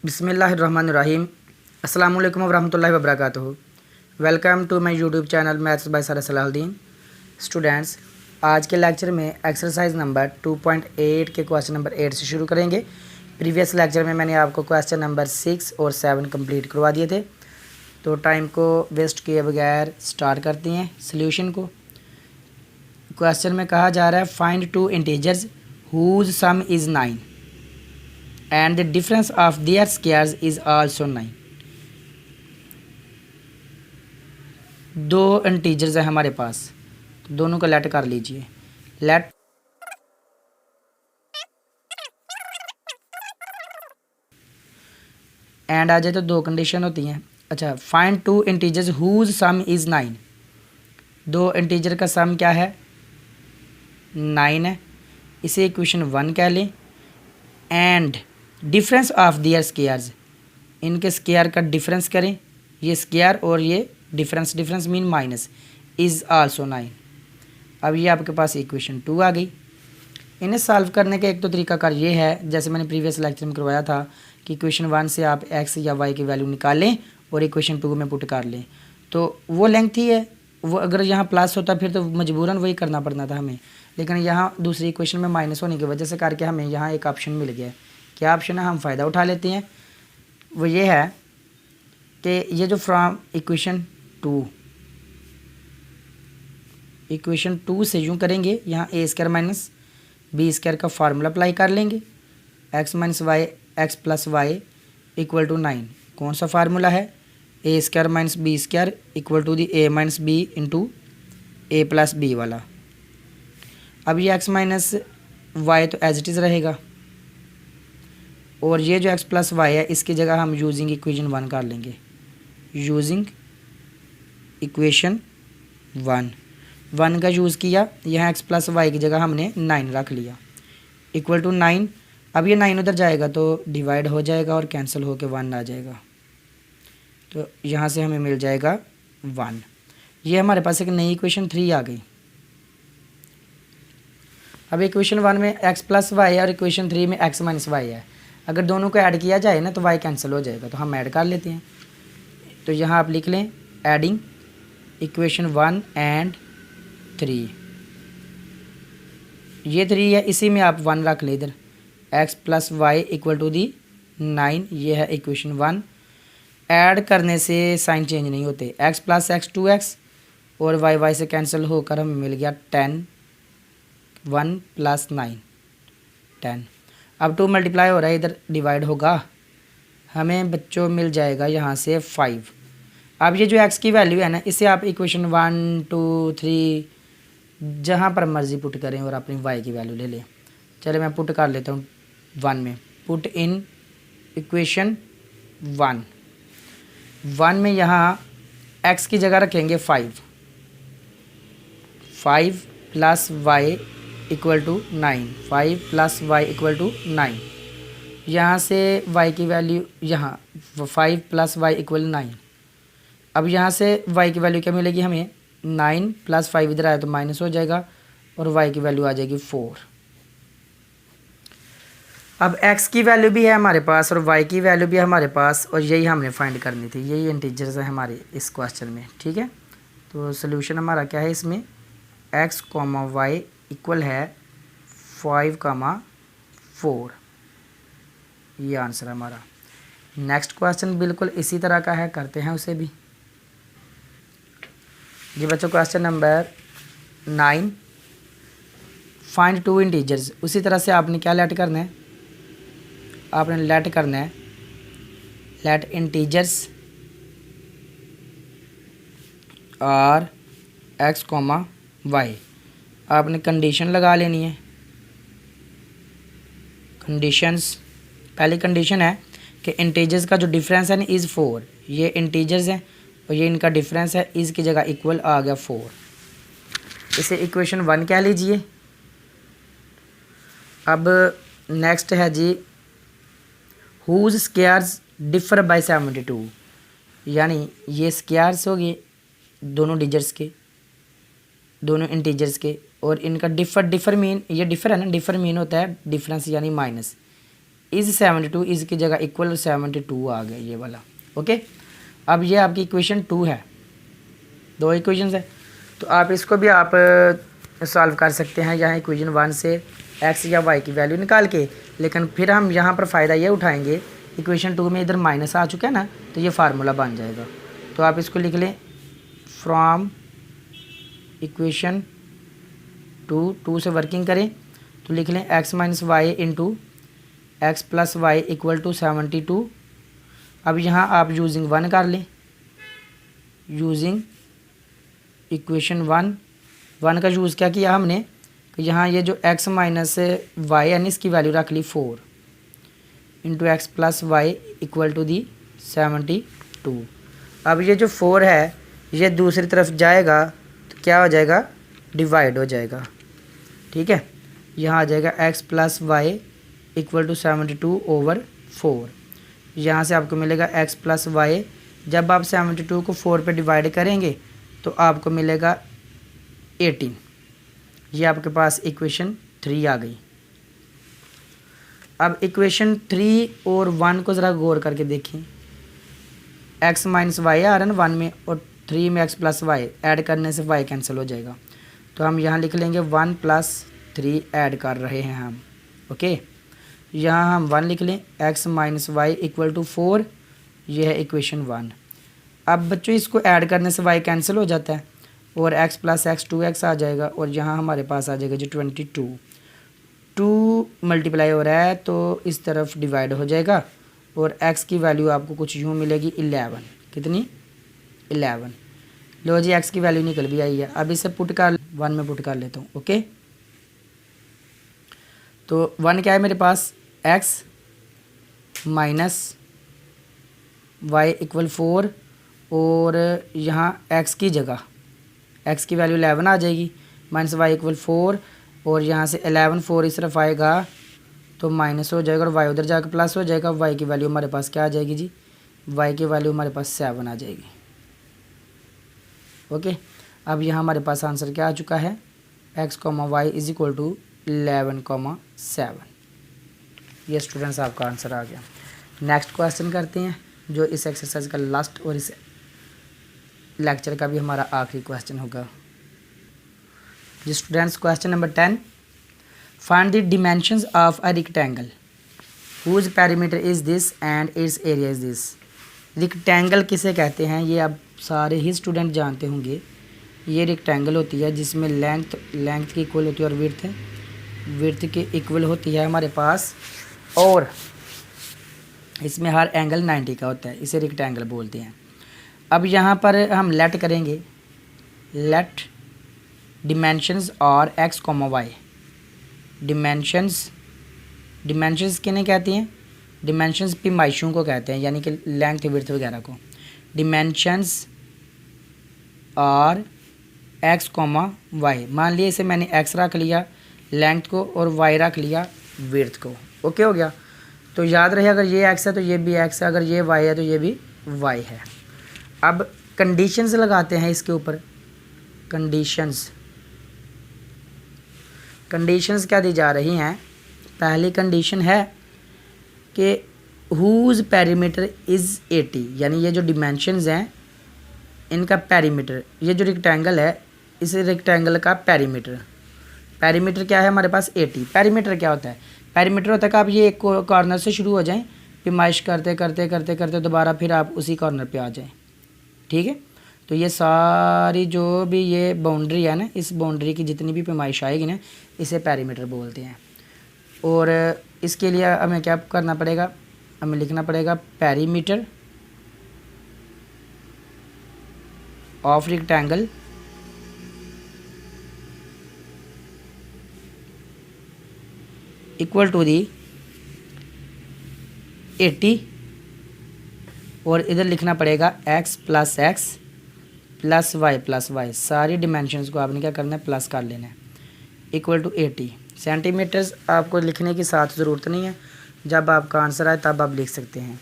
बिस्मिल्लाहिर्रहमानिर्रहीम। अस्सलामु अलैकुम वरहमतुल्लाहि वबरकातुहू। Welcome to my YouTube channel maths by sir Salahuddin. Students, आज के लेक्चर में एक्सरसाइज नंबर 2.8 के क्वेश्चन नंबर 8 से शुरू करेंगे। प्रीवियस लेक्चर में मैंने आपको क्वेश्चन नंबर 6 और 7 कंप्लीट करवा दिए थे, तो टाइम को वेस्ट किए बगैर स्टार्ट करते हैं सॉल्यूशन को। क्वेश्चन में कहा जा रहा है find two integers whose sum is 9 and the difference of their squares is also 9। दो इंटीजर्स है हमारे पास, तो दोनों को लेट कर लीजिए। लेट एंड आ जाए तो दो कंडीशन होती हैं। अच्छा, find two integers whose sum is 9। दो इंटीजर का सम क्या है? 9 है। इसे इक्वेशन 1 कह लें। And difference of their squares, इनके स्केयर का डिफरेंस करें। ये स्केयर और ये difference mean minus, is also 9। अब ये आपके पास इक्वेशन 2 आ गई। इन्हें सॉल्व करने का एक तो तरीकाकार ये है, जैसे मैंने प्रीवियस लेक्चर में करवाया था कि इक्वेशन 1 से आप x या y की वैल्यू निकालें और इक्वेशन 2 में पुट कर लें। तो वो लेंथी है, वो अगर यहाँ प्लस होता फिर तो मजबूरन वही करना पड़ना था हमें, लेकिन यहाँ दूसरी इक्वेशन में माइनस होने की वजह से करके हमें यहाँ एक ऑप्शन मिल गया है। क्या ऑप्शन है? हम फ़ायदा उठा लेते हैं। वो ये है कि ये जो फ्रॉम इक्वेशन 2 से यूँ करेंगे, यहाँ a square minus b square का फार्मूला अप्लाई कर लेंगे। X minus y x plus y equal to 9। कौन सा फार्मूला है? A square minus b square equal to the a minus b into a plus b वाला। अब ये x minus y तो एज इट इज़ रहेगा, और ये जो x प्लस वाई है इसकी जगह हम यूजिंग इक्वेशन 1 कर लेंगे। यूजिंग इक्वेशन 1 का यूज़ किया, यहाँ x प्लस वाई की जगह हमने 9 रख लिया इक्वल टू 9। अब ये 9 उधर जाएगा तो डिवाइड हो जाएगा और कैंसिल होकर 1 आ जाएगा, तो यहाँ से हमें मिल जाएगा 1। ये हमारे पास एक नई इक्वेशन 3 आ गई। अब इक्वेशन 1 में x प्लस वाई है और इक्वेशन 3 में x माइनस वाई है। अगर दोनों को ऐड किया जाए ना तो y कैंसिल हो जाएगा, तो हम ऐड कर लेते हैं। तो यहाँ आप लिख लें एडिंग इक्वेशन 1 एंड 3। ये 3 है, इसी में आप 1 रख ले इधर। x plus y equal to the 9, ये है इक्वेशन 1। ऐड करने से साइन चेंज नहीं होते। x प्लस एक्स 2x और y से कैंसिल होकर हमें मिल गया 10। 1 प्लस 9 10। अब 2 मल्टीप्लाई हो रहा है, इधर डिवाइड होगा, हमें बच्चों मिल जाएगा यहाँ से 5। अब ये जो x की वैल्यू है ना, इसे आप इक्वेशन 1 2 3 जहाँ पर मर्जी पुट करें और अपनी y की वैल्यू ले लें। चले मैं पुट कर लेता हूँ 1 में। पुट इन इक्वेशन 1 में यहाँ x की जगह रखेंगे 5 plus y equal to 9। 5 plus y equal to 9। यहाँ से y की वैल्यू यहाँ 5 प्लस वाई इक्वल 9। अब यहाँ से y की वैल्यू क्या मिलेगी हमें? 9 प्लस 5 इधर आया तो माइनस हो जाएगा और y की वैल्यू आ जाएगी 4। अब x की वैल्यू भी है हमारे पास और y की वैल्यू भी है हमारे पास, और यही हमने फाइंड करनी थी। यही इंटीजर्स है हमारे इस क्वेश्चन में, ठीक है। तो सोल्यूशन हमारा क्या है इसमें? x, y इक्वल है 5, 4। ये आंसर है हमारा। नेक्स्ट क्वेश्चन बिल्कुल इसी तरह का है, करते हैं उसे भी। जी बच्चों, question number 9 find two integers. उसी तरह से आपने क्या लेट करना है? आपने लेट करना है लेट इंटीजर्स और x, y। आपने कंडीशन लगा लेनी है। कंडीशंस, पहली कंडीशन है कि इंटीजर्स का जो डिफरेंस है ना इज़ 4। ये इंटीजर्स हैं और ये इनका डिफरेंस है, इज़ की जगह इक्वल आ गया 4। इसे इक्वेशन 1 कह लीजिए। अब नेक्स्ट है जी हुज स्क्वायर्स डिफर बाय 72। यानी ये स्क्वायर्स हो गए दोनों डिजिट्स के, दोनों इंटीजर्स के, और इनका डिफर मीन, ये डिफर है ना, डिफर मीन होता है डिफरेंस यानी माइनस। इज़ 72, इज़ की जगह इक्वल 72 आ गया ये वाला। ओके, अब ये आपकी इक्वेशन 2 है, 2 इक्वेशंस है। तो आप इसको भी आप सॉल्व कर सकते हैं यहाँ इक्वेशन 1 से x या y की वैल्यू निकाल के। लेकिन फिर हम यहाँ पर फ़ायदा ये उठाएंगे, इक्वेशन 2 में इधर माइनस आ चुका है ना, तो ये फार्मूला बन जाएगा। तो आप इसको लिख लें, फ्रॉम इक्वेशन 2 से वर्किंग करें तो लिख लें x minus y into x plus y equal to 72। अब यहाँ आप यूजिंग 1 कर लें, यूजिंग इक्वेशन 1 का यूज़ क्या किया हमने कि यहाँ ये जो x माइनस वाई यानी इसकी वैल्यू रख ली 4 into x plus y equal to the 72। अब ये जो 4 है ये दूसरी तरफ जाएगा तो क्या हो जाएगा, डिवाइड हो जाएगा। ठीक है, यहाँ आ जाएगा x plus y equal to 72 over 4। यहाँ से आपको मिलेगा x प्लस वाई, जब आप 72 को 4 पे डिवाइड करेंगे तो आपको मिलेगा 18। ये आपके पास इक्वेशन 3 आ गई। अब इक्वेशन 3 और 1 को ज़रा गौर करके देखें, x माइनस वाई आ रहा है ना 1 में, और 3 में x प्लस वाई, ऐड करने से y कैंसिल हो जाएगा। तो हम यहाँ लिख लेंगे 1 प्लस 3 ऐड कर रहे हैं हम। ओके, यहाँ हम 1 लिख लें, x minus y equal to 4, ये है इक्वेशन 1। अब बच्चों इसको ऐड करने से y कैंसिल हो जाता है और x प्लस एक्स 2x आ जाएगा, और यहाँ हमारे पास आ जाएगा जी 22। 2 मल्टीप्लाई हो रहा है तो इस तरफ डिवाइड हो जाएगा, और x की वैल्यू आपको कुछ यूँ मिलेगी 11। कितनी, 11। लो जी x की वैल्यू निकल भी आई है। अब इसे पुट कर 1 में पुट कर लेता हूँ। ओके, तो 1 क्या है मेरे पास, x माइनस वाई इक्वल 4, और यहाँ x की जगह x की वैल्यू 11 आ जाएगी, माइनस वाई इक्वल 4, और यहाँ से 11 4 इस तरफ आएगा तो माइनस हो जाएगा, और y उधर जाकर प्लस हो जाएगा। y की वैल्यू हमारे पास क्या आ जाएगी जी, y की वैल्यू हमारे पास 7 आ जाएगी। ओके, अब यहाँ हमारे पास आंसर क्या आ चुका है, x, y is equal to 11,7। ये स्टूडेंट्स आपका आंसर आ गया। नेक्स्ट क्वेश्चन करते हैं, जो इस एक्सरसाइज का लास्ट और इस लेक्चर का भी हमारा आखिरी क्वेश्चन होगा। जी students, question number 10, find the dimensions of a rectangle whose perimeter is this and its area is this. Rectangle किसे कहते हैं ये आप सारे ही स्टूडेंट जानते होंगे। ये रेक्टेंगल होती है जिसमें लेंथ की इक्वल होती है और विड्थ के इक्वल होती है हमारे पास, और इसमें हर एंगल 90 का होता है, इसे रेक्टेंगल बोलते हैं। अब यहाँ पर हम लेट करेंगे, लेट डिमेंशंस और x, y। डिमेंशंस किन्हें कहती हैं, डिमेंशंस पैमाइशों को कहते हैं, यानी कि लेंथ विड्थ वगैरह को। डिमेंशंस और x, y। मान लिया इसे मैंने x रख लिया लेंथ को और y रख लिया विड्थ को। ओके हो गया, तो याद रहे अगर ये x है तो ये भी x है, अगर ये y है तो ये भी y है। अब कंडीशंस लगाते हैं इसके ऊपर। कंडीशंस क्या दी जा रही हैं, पहली कंडीशन है कि हुज पेरीमीटर इज़ 80, यानी ये जो डिमेंशंस हैं इनका पेरीमीटर, ये जो रेक्टेंगल है इस रेक्टेंगल का पेरीमीटर क्या है हमारे पास 80। पेरीमीटर क्या होता है, पेरीमीटर होता है कि आप ये एक कॉर्नर से शुरू हो जाएं, पैमाइश करते करते करते करते दोबारा फिर आप उसी कॉर्नर पे आ जाएं। ठीक है, तो ये सारी जो भी ये बाउंड्री है ना, इस बाउंड्री की जितनी भी पैमाइश आएगी ना, इसे पेरीमीटर बोलते हैं। और इसके लिए हमें क्या करना पड़ेगा, हमें लिखना पड़ेगा perimeter of rectangle equal to the 80, और इधर लिखना पड़ेगा x plus x plus y. सारी डिमेंशंस को आपने क्या करना है, प्लस कर लेना है, इक्वल टू 80 सेंटीमीटर्स। आपको लिखने की साथ ज़रूरत नहीं है, जब आपका आंसर आए तब आप लिख सकते हैं।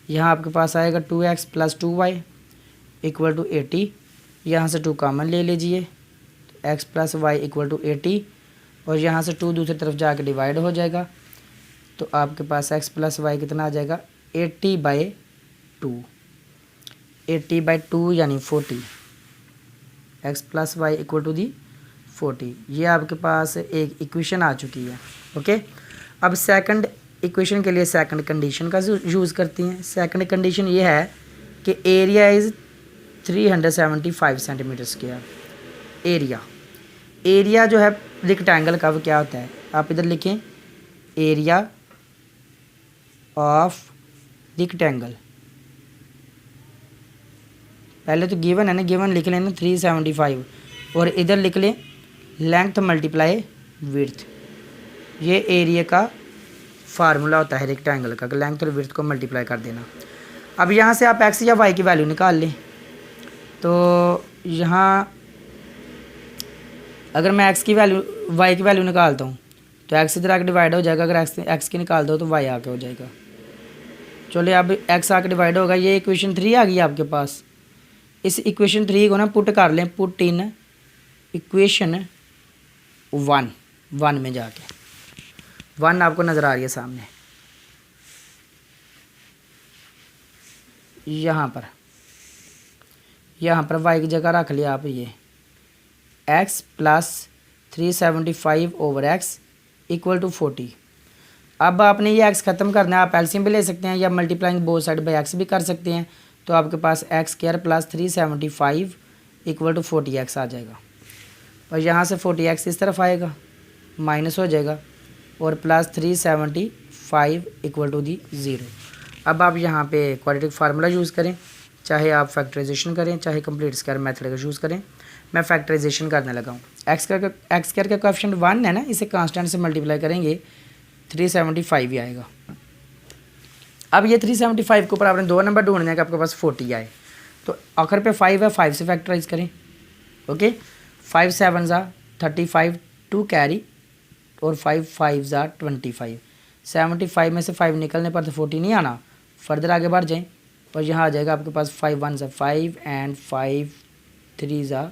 यहाँ आपके पास आएगा 2x plus 2y equal to 80, यहाँ से 2 कॉमन ले लीजिए, तो x plus y equal to 80, और यहाँ से 2 दूसरी तरफ जाके डिवाइड हो जाएगा, तो आपके पास x प्लस वाई कितना आ जाएगा 80/2, 80/2 यानी 40, x plus y equal to the 40। ये आपके पास एक इक्वेशन आ चुकी है। ओके, अब सेकंड इक्वेशन के लिए सेकंड कंडीशन का यूज़ करती हैं। सेकंड कंडीशन ये है कि area is 375 centimetre square. Area जो है रेक्टेंगल का वो क्या होता है, आप इधर लिखें एरिया ऑफ रेक्टेंगल। पहले तो गिवन है ना, गिवन लिख लेना 375 और इधर लिख लें लेंथ मल्टीप्लाई विड्थ। ये एरिया का फार्मूला होता है रेक्टेंगल का, लेंथ और विड्थ को मल्टीप्लाई कर देना। अब यहाँ से आप x या y की वैल्यू निकाल लें। तो यहाँ अगर मैं x की वैल्यू y की वैल्यू निकालता हूँ तो x इधर आके डिवाइड हो जाएगा, अगर x की निकाल दो तो y आके हो जाएगा। चलिए अब x आके डिवाइड होगा, ये इक्वेशन 3 आ गई आपके पास। इस इक्वेशन 3 को ना पुट कर लें, पुट इन इक्वेशन 1 में जाके 1 आपको नज़र आ रही है सामने, यहाँ पर y की जगह रख लिया आप ये x plus 375 over x equal to 40। अब आपने ये x ख़त्म करना है, आप एलसीएम भी ले सकते हैं या multiplying both side by x भी कर सकते हैं। तो आपके पास x square plus 375 equal to 40x आ जाएगा और यहाँ से 40x इस तरफ आएगा, माइनस हो जाएगा और प्लस 375 इक्वल टू दी 0। अब आप यहाँ पे क्वाड्रेटिक फार्मूला यूज़ करें, चाहे आप फैक्टराइजेशन करें चाहे कंप्लीट स्क्वायर मेथड का यूज़ करें। मैं फैक्टराइजेशन करने लगा हूँ। एक्स स्क्वायर का कोएफिशिएंट 1 है ना, इसे कांस्टेंट से मल्टीप्लाई करेंगे 375 ही आएगा। अब ये 375 के ऊपर आपने 2 नंबर ढूंढने हैं कि आपके पास 40 आए, तो आखिर पे 5 है, 5 से फैक्टराइज करें। ओके, 5 7 ज़ा 35 2 कैरी और 5 5 ज़ा 25। 75 में से 5 निकलने पर तो 40 नहीं आना, फर्दर आगे बढ़ जाएं और यहाँ आ जाएगा आपके पास 5 1 ज़ा 5 एंड 5 3 ज़ा,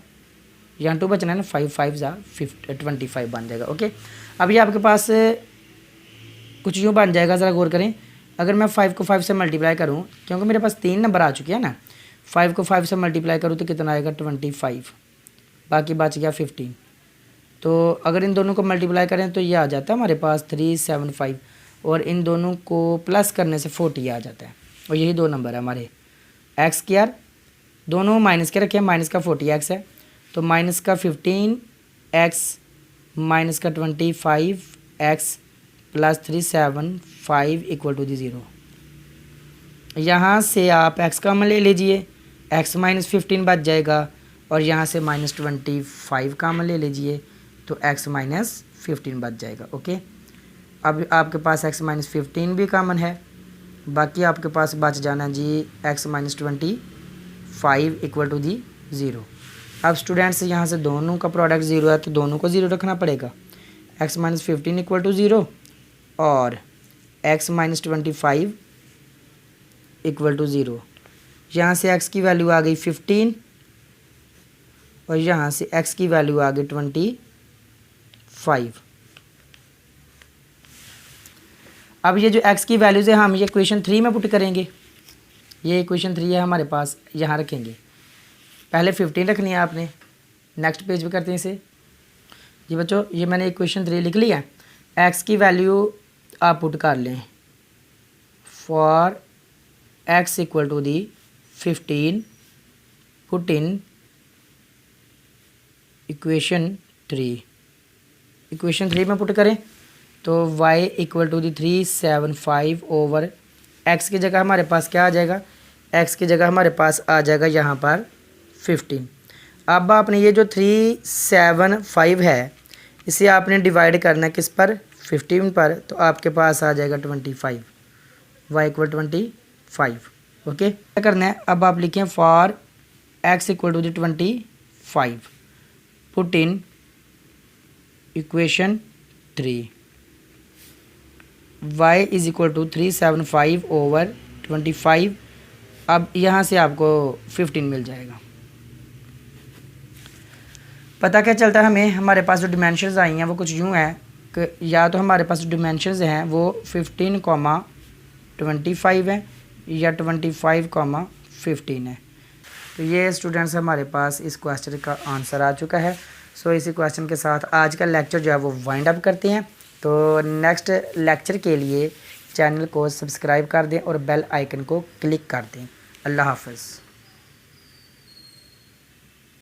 यहाँ 2 बचना है ना, 5 5 ज़ा 25 बन जाएगा। ओके, अब ये आपके पास कुछ यूँ बन जाएगा, ज़रा गौर करें। अगर मैं 5 को 5 से मल्टीप्लाई करूँ, क्योंकि मेरे पास 3 नंबर आ चुके हैं ना, 5 को 5 से मल्टीप्लाई करूँ तो कितना आएगा 25, बाकी बच गया 15। तो अगर इन दोनों को मल्टीप्लाई करें तो ये आ जाता है हमारे पास 375 और इन दोनों को प्लस करने से 40 आ जाता है और यही 2 नंबर है हमारे। एक्स स्क्वायर दोनों माइनस के रखे, माइनस का 40x है तो माइनस का 15x माइनस का 25x plus 375 equal to the 0। यहाँ से आप x का मान ले लीजिए, x माइनस 15 बच जाएगा और यहाँ से माइनस 25 का मान ले लीजिए तो x माइनस 15 बच जाएगा। ओके, अब आपके पास x माइनस 15 भी कॉमन है, बाकी आपके पास बच जाना जी x minus 25 equal to the 0। अब स्टूडेंट्स यहाँ से दोनों का प्रोडक्ट 0 है तो दोनों को 0 रखना पड़ेगा। x माइनस 15 इक्वल टू 0 और x माइनस 25 इक्वल टू 0। यहाँ से x की वैल्यू आ गई 15 और यहाँ से x की वैल्यू आ गई 25। अब ये जो x की वैल्यूज़ है हम ये इक्वेशन 3 में पुट करेंगे। ये इक्वेशन 3 है हमारे पास, यहाँ रखेंगे। पहले 15 रखनी है आपने, नेक्स्ट पेज पे करते हैं इसे। जी बच्चों, ये मैंने इक्वेशन 3 लिख लिया। x की वैल्यू आप पुट कर लें for x equal to the 15 put in equation 3। Equation 3 में पुट करें तो y equal to the 375 over x की जगह हमारे पास क्या आ जाएगा, x की जगह हमारे पास आ जाएगा यहाँ पर 15। अब आपने ये जो 375 है इसे आपने डिवाइड करना है किस पर, 15 पर, तो आपके पास आ जाएगा 25, y इक्वल 25। ओके, क्या करना है, अब आप लिखें for x equal to the 25 put in equation 3, y is equal to 375 over 25। अब यहाँ से आपको 15 मिल जाएगा। पता क्या चलता है हमें, हमारे पास जो डिमेंशंस आई हैं वो कुछ यूँ हैं या तो हमारे पास डिमेंशंस हैं वो 15,25 हैं या 25,15 है। तो ये स्टूडेंट्स हमारे पास इस क्वेश्चन का आंसर आ चुका है। सो इसी क्वेश्चन के साथ आज का लेक्चर जो है वो वाइंड अप करते हैं। तो नेक्स्ट लेक्चर के लिए चैनल को सब्सक्राइब कर दें और बेल आइकन को क्लिक कर दें। अल्लाह हाफ़िज़।